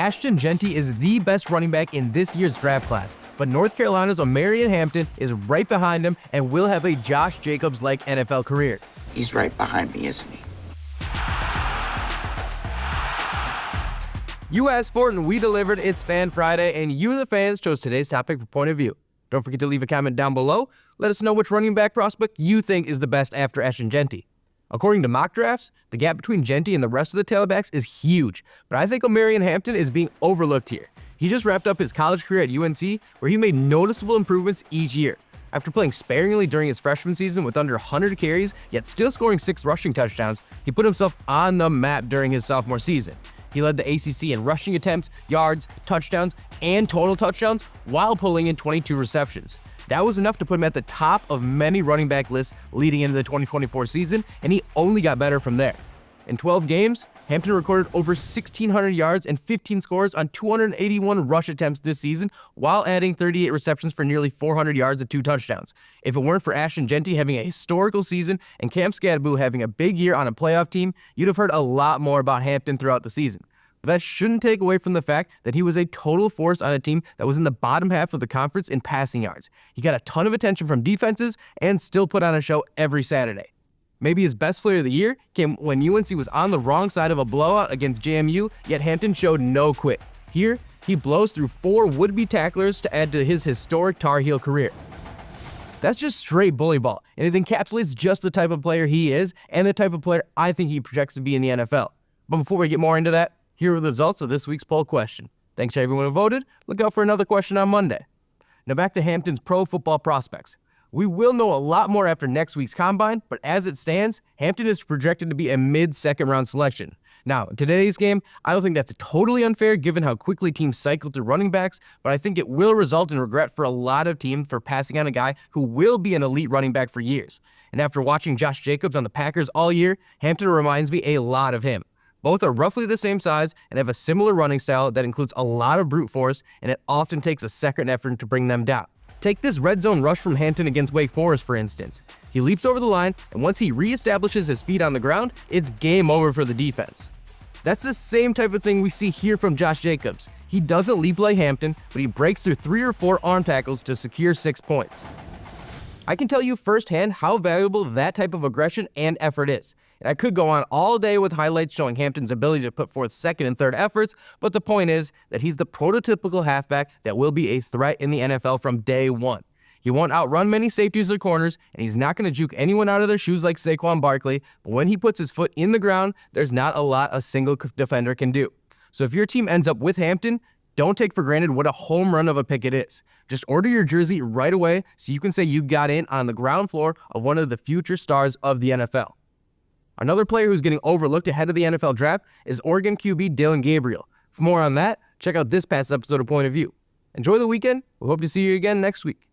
Ashton Jeanty is the best running back in this year's draft class, but North Carolina's Omarion Hampton is right behind him and will have a Josh Jacobs-like NFL career. He's right behind me, isn't he? You asked for it and we delivered. It's Fan Friday, and you, the fans, chose today's topic for Point of View. Don't forget to leave a comment down below. Let us know which running back prospect you think is the best after Ashton Jeanty. According to mock drafts, the gap between Jeanty and the rest of the tailbacks is huge, but I think Omarion Hampton is being overlooked here. He just wrapped up his college career at UNC, where he made noticeable improvements each year. After playing sparingly during his freshman season with under 100 carries, yet still scoring 6 rushing touchdowns, he put himself on the map during his sophomore season. He led the ACC in rushing attempts, yards, touchdowns, and total touchdowns while pulling in 22 receptions. That was enough to put him at the top of many running back lists leading into the 2024 season, and he only got better from there. In 12 games, Hampton recorded over 1,600 yards and 15 scores on 281 rush attempts this season, while adding 38 receptions for nearly 400 yards and 2 touchdowns. If it weren't for Ashton Jeanty having a historical season and Cam Skadaboo having a big year on a playoff team, you'd have heard a lot more about Hampton throughout the season. But that shouldn't take away from the fact that he was a total force on a team that was in the bottom half of the conference in passing yards. He got a ton of attention from defenses and still put on a show every Saturday. Maybe his best player of the year came when UNC was on the wrong side of a blowout against JMU, yet Hampton showed no quit. Here, he blows through 4 would-be tacklers to add to his historic Tar Heel career. That's just straight bully ball, and it encapsulates just the type of player he is and the type of player I think he projects to be in the NFL. But before we get more into that, here are the results of this week's poll question. Thanks to everyone who voted. Look out for another question on Monday. Now back to Hampton's pro football prospects. We will know a lot more after next week's combine, but as it stands, Hampton is projected to be a mid-second round selection. Now, in today's game, I don't think that's totally unfair given how quickly teams cycle through running backs, but I think it will result in regret for a lot of teams for passing on a guy who will be an elite running back for years. And after watching Josh Jacobs on the Packers all year, Hampton reminds me a lot of him. Both are roughly the same size and have a similar running style that includes a lot of brute force, and it often takes a second effort to bring them down. Take this red zone rush from Hampton against Wake Forest, for instance. He leaps over the line, and once he reestablishes his feet on the ground, it's game over for the defense. That's the same type of thing we see here from Josh Jacobs. He doesn't leap like Hampton, but he breaks through 3 or 4 arm tackles to secure 6 points. I can tell you firsthand how valuable that type of aggression and effort is. And I could go on all day with highlights showing Hampton's ability to put forth second and third efforts, but the point is that he's the prototypical halfback that will be a threat in the NFL from day one. He won't outrun many safeties or corners, and he's not going to juke anyone out of their shoes like Saquon Barkley, but when he puts his foot in the ground, there's not a lot a single defender can do. So if your team ends up with Hampton, don't take for granted what a home run of a pick it is. Just order your jersey right away so you can say you got in on the ground floor of one of the future stars of the NFL. Another player who's getting overlooked ahead of the NFL draft is Oregon QB Dillon Gabriel. For more on that, check out this past episode of Point of View. Enjoy the weekend. We hope to see you again next week.